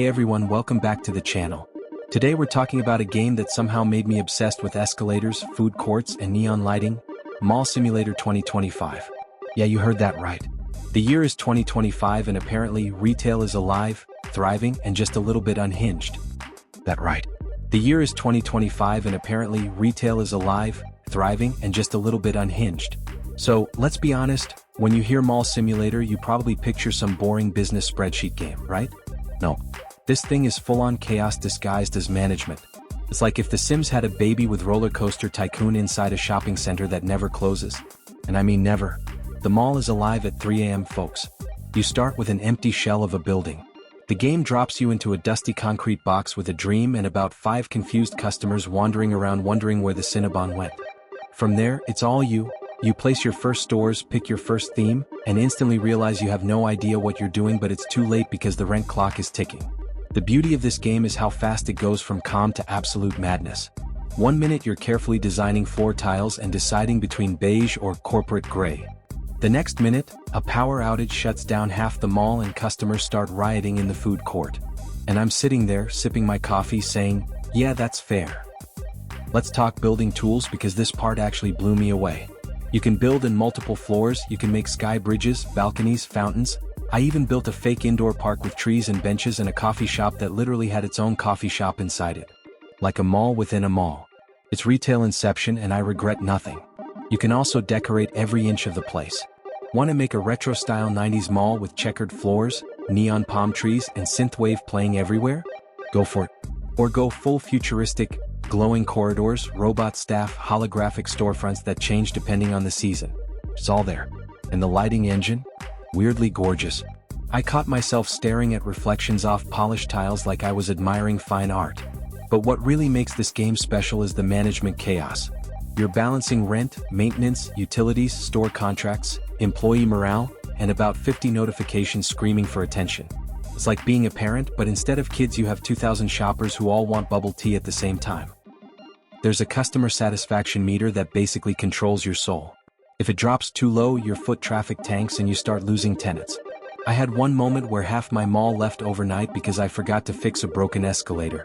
Hey everyone, welcome back to the channel. Today we're talking about a game that somehow made me obsessed with escalators, food courts, and neon lighting, Mall Simulator 2025. Yeah, you heard that right. The year is 2025 and apparently retail is alive, thriving, and just a little bit unhinged. That right. The year is 2025 and apparently retail is alive, thriving, and just a little bit unhinged. So, let's be honest, when you hear Mall Simulator you probably picture some boring business spreadsheet game, right? No. This thing is full-on chaos disguised as management. It's like if The Sims had a baby with Roller Coaster Tycoon inside a shopping center that never closes. And I mean never. The mall is alive at 3 a.m. folks. You start with an empty shell of a building. The game drops you into a dusty concrete box with a dream and about 5 confused customers wandering around wondering where the Cinnabon went. From there, it's all you. You place your first stores, pick your first theme, and instantly realize you have no idea what you're doing, but it's too late because the rent clock is ticking. The beauty of this game is how fast it goes from calm to absolute madness. 1 minute you're carefully designing floor tiles and deciding between beige or corporate gray. The next minute, a power outage shuts down half the mall and customers start rioting in the food court. And I'm sitting there, sipping my coffee, saying, yeah, that's fair. Let's talk building tools because this part actually blew me away. You can build in multiple floors, you can make sky bridges, balconies, fountains. I even built a fake indoor park with trees and benches and a coffee shop that literally had its own coffee shop inside it. Like a mall within a mall. It's retail inception and I regret nothing. You can also decorate every inch of the place. Want to make a retro-style 90s mall with checkered floors, neon palm trees, and synthwave playing everywhere? Go for it. Or go full futuristic, glowing corridors, robot staff, holographic storefronts that change depending on the season. It's all there. And the lighting engine? Weirdly gorgeous. I caught myself staring at reflections off polished tiles like I was admiring fine art. But what really makes this game special is the management chaos. You're balancing rent, maintenance, utilities, store contracts, employee morale, and about 50 notifications screaming for attention. It's like being a parent, but instead of kids you have 2,000 shoppers who all want bubble tea at the same time. There's a customer satisfaction meter that basically controls your soul. If it drops too low, your foot traffic tanks and you start losing tenants. I had one moment where half my mall left overnight because I forgot to fix a broken escalator.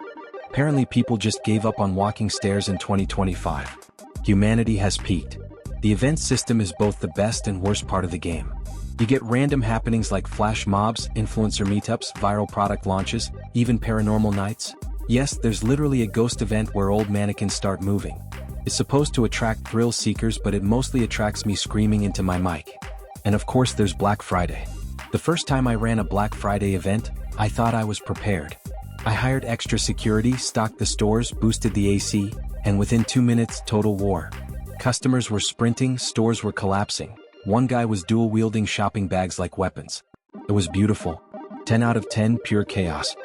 Apparently people just gave up on walking stairs in 2025. Humanity has peaked. The event system is both the best and worst part of the game. You get random happenings like flash mobs, influencer meetups, viral product launches, even paranormal nights. Yes, there's literally a ghost event where old mannequins start moving. It's supposed to attract thrill seekers, but it mostly attracts me screaming into my mic. And of course there's Black Friday. The first time I ran a Black Friday event, I thought I was prepared. I hired extra security, stocked the stores, boosted the AC, and within 2 minutes, total war. Customers were sprinting, stores were collapsing. One guy was dual-wielding shopping bags like weapons. It was beautiful. 10 out of 10, pure chaos.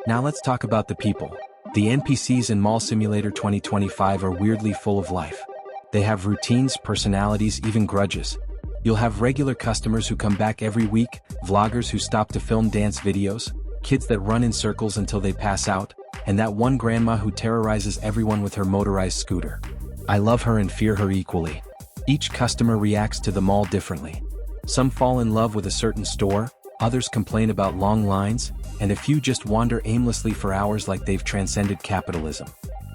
Now let's talk about the people. The NPCs in Mall Simulator 2025 are weirdly full of life. They have routines, personalities, even grudges. You'll have regular customers who come back every week, vloggers who stop to film dance videos, kids that run in circles until they pass out, and that one grandma who terrorizes everyone with her motorized scooter. I love her and fear her equally. Each customer reacts to the mall differently. Some fall in love with a certain store, others complain about long lines, and a few just wander aimlessly for hours like they've transcended capitalism.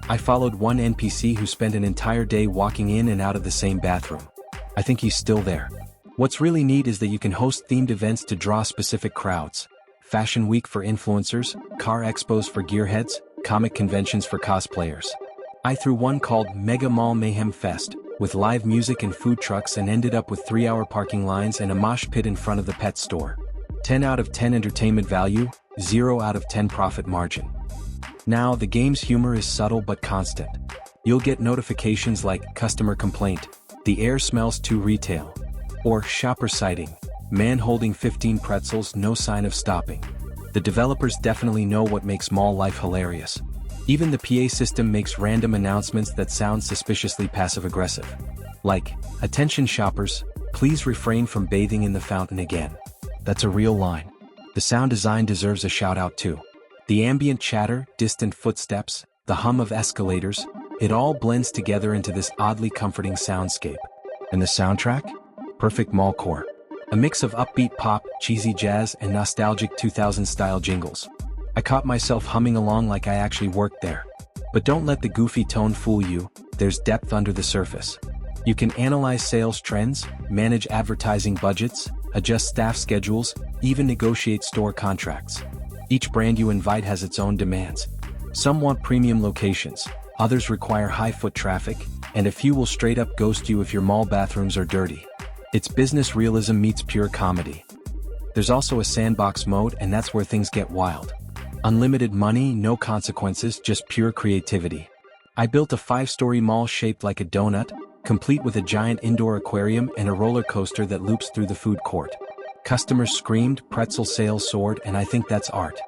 I followed one NPC who spent an entire day walking in and out of the same bathroom. I think he's still there. What's really neat is that you can host themed events to draw specific crowds. Fashion Week for influencers, car expos for gearheads, comic conventions for cosplayers. I threw one called Mega Mall Mayhem Fest, with live music and food trucks, and ended up with 3-hour parking lines and a mosh pit in front of the pet store. 10 out of 10 entertainment value, 0 out of 10 profit margin. Now, the game's humor is subtle but constant. You'll get notifications like customer complaint, the air smells too retail, or shopper sighting, man holding 15 pretzels, no sign of stopping. The developers definitely know what makes mall life hilarious. Even the PA system makes random announcements that sound suspiciously passive-aggressive. Like, attention shoppers, please refrain from bathing in the fountain again. That's a real line. The sound design deserves a shout-out too. The ambient chatter, distant footsteps, the hum of escalators, it all blends together into this oddly comforting soundscape. And the soundtrack? Perfect mall core. A mix of upbeat pop, cheesy jazz, and nostalgic 2000s-style jingles. I caught myself humming along like I actually worked there. But don't let the goofy tone fool you, there's depth under the surface. You can analyze sales trends, manage advertising budgets, adjust staff schedules, even negotiate store contracts. Each brand you invite has its own demands. Some want premium locations, others require high foot traffic, and a few will straight up ghost you if your mall bathrooms are dirty. It's business realism meets pure comedy. There's also a sandbox mode, and that's where things get wild. Unlimited money, no consequences, just pure creativity. I built a 5-story mall shaped like a donut, complete with a giant indoor aquarium and a roller coaster that loops through the food court. Customers screamed, pretzel sales soared, and I think that's art.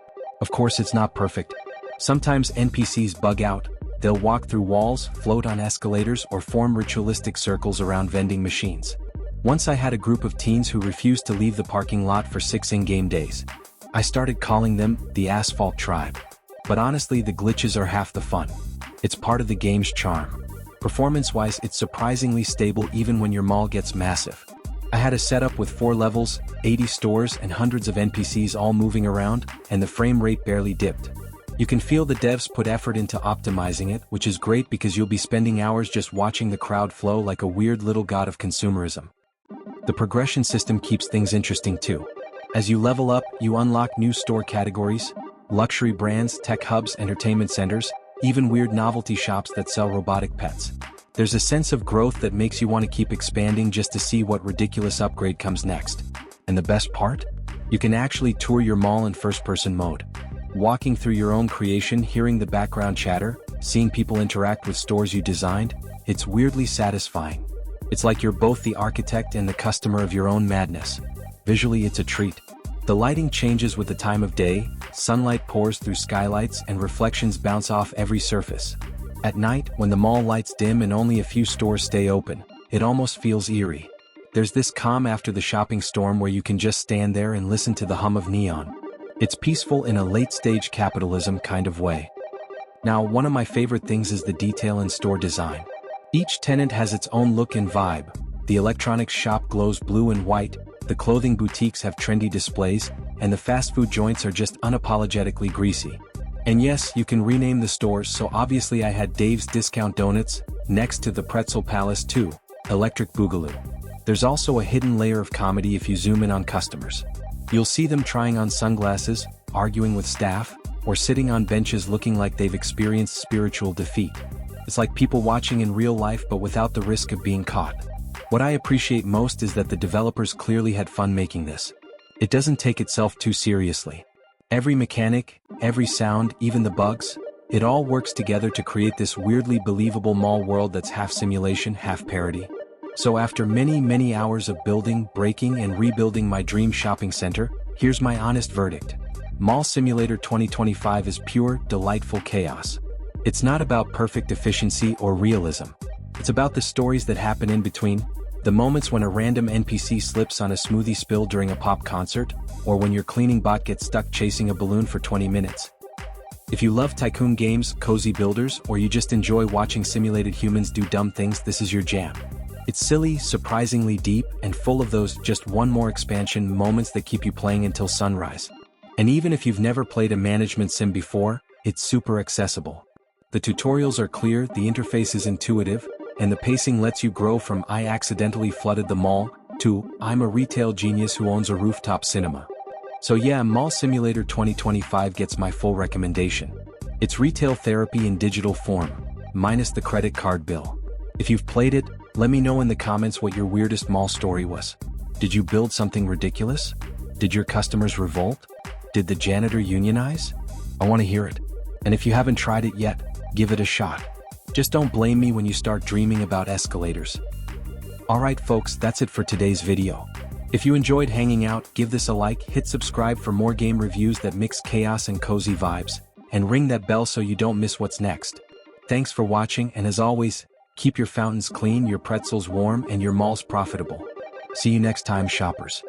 Of course it's not perfect. Sometimes NPCs bug out, they'll walk through walls, float on escalators, or form ritualistic circles around vending machines. Once I had a group of teens who refused to leave the parking lot for 6 in-game days. I started calling them the Asphalt Tribe. But honestly, the glitches are half the fun. It's part of the game's charm. Performance-wise, it's surprisingly stable even when your mall gets massive. I had a setup with 4 levels, 80 stores, and hundreds of NPCs all moving around, and the frame rate barely dipped. You can feel the devs put effort into optimizing it, which is great because you'll be spending hours just watching the crowd flow like a weird little god of consumerism. The progression system keeps things interesting too. As you level up, you unlock new store categories, luxury brands, tech hubs, entertainment centers, even weird novelty shops that sell robotic pets. There's a sense of growth that makes you want to keep expanding just to see what ridiculous upgrade comes next. And the best part? You can actually tour your mall in first-person mode. Walking through your own creation, hearing the background chatter, seeing people interact with stores you designed, it's weirdly satisfying. It's like you're both the architect and the customer of your own madness. Visually, it's a treat. The lighting changes with the time of day, sunlight pours through skylights and reflections bounce off every surface. At night, when the mall lights dim and only a few stores stay open, it almost feels eerie. There's this calm after the shopping storm where you can just stand there and listen to the hum of neon. It's peaceful in a late-stage capitalism kind of way. Now, one of my favorite things is the detail in store design. Each tenant has its own look and vibe. The electronics shop glows blue and white, the clothing boutiques have trendy displays, and the fast food joints are just unapologetically greasy. And yes, you can rename the stores, so obviously I had Dave's Discount Donuts, next to the Pretzel Palace too, Electric Boogaloo. There's also a hidden layer of comedy if you zoom in on customers. You'll see them trying on sunglasses, arguing with staff, or sitting on benches looking like they've experienced spiritual defeat. It's like people watching in real life but without the risk of being caught. What I appreciate most is that the developers clearly had fun making this. It doesn't take itself too seriously. Every mechanic, every sound, even the bugs, it all works together to create this weirdly believable mall world that's half simulation, half parody. So after many hours of building, breaking, and rebuilding my dream shopping center, here's my honest verdict. Mall Simulator 2025 is pure, delightful chaos. It's not about perfect efficiency or realism. It's about the stories that happen in between, the moments when a random NPC slips on a smoothie spill during a pop concert, or when your cleaning bot gets stuck chasing a balloon for 20 minutes. If you love tycoon games, cozy builders, or you just enjoy watching simulated humans do dumb things, this is your jam. It's silly, surprisingly deep, and full of those just one more expansion moments that keep you playing until sunrise. And even if you've never played a management sim before, it's super accessible. The tutorials are clear, the interface is intuitive, and the pacing lets you grow from "I accidentally flooded the mall" to "I'm a retail genius who owns a rooftop cinema." So yeah, Mall Simulator 2025 gets my full recommendation. It's retail therapy in digital form, minus the credit card bill. If you've played it, let me know in the comments what your weirdest mall story was. Did you build something ridiculous? Did your customers revolt? Did the janitor unionize? I want to hear it. And if you haven't tried it yet, give it a shot. Just don't blame me when you start dreaming about escalators. Alright folks, that's it for today's video. If you enjoyed hanging out, give this a like, hit subscribe for more game reviews that mix chaos and cozy vibes, and ring that bell so you don't miss what's next. Thanks for watching, and as always, keep your fountains clean, your pretzels warm, and your malls profitable. See you next time, shoppers.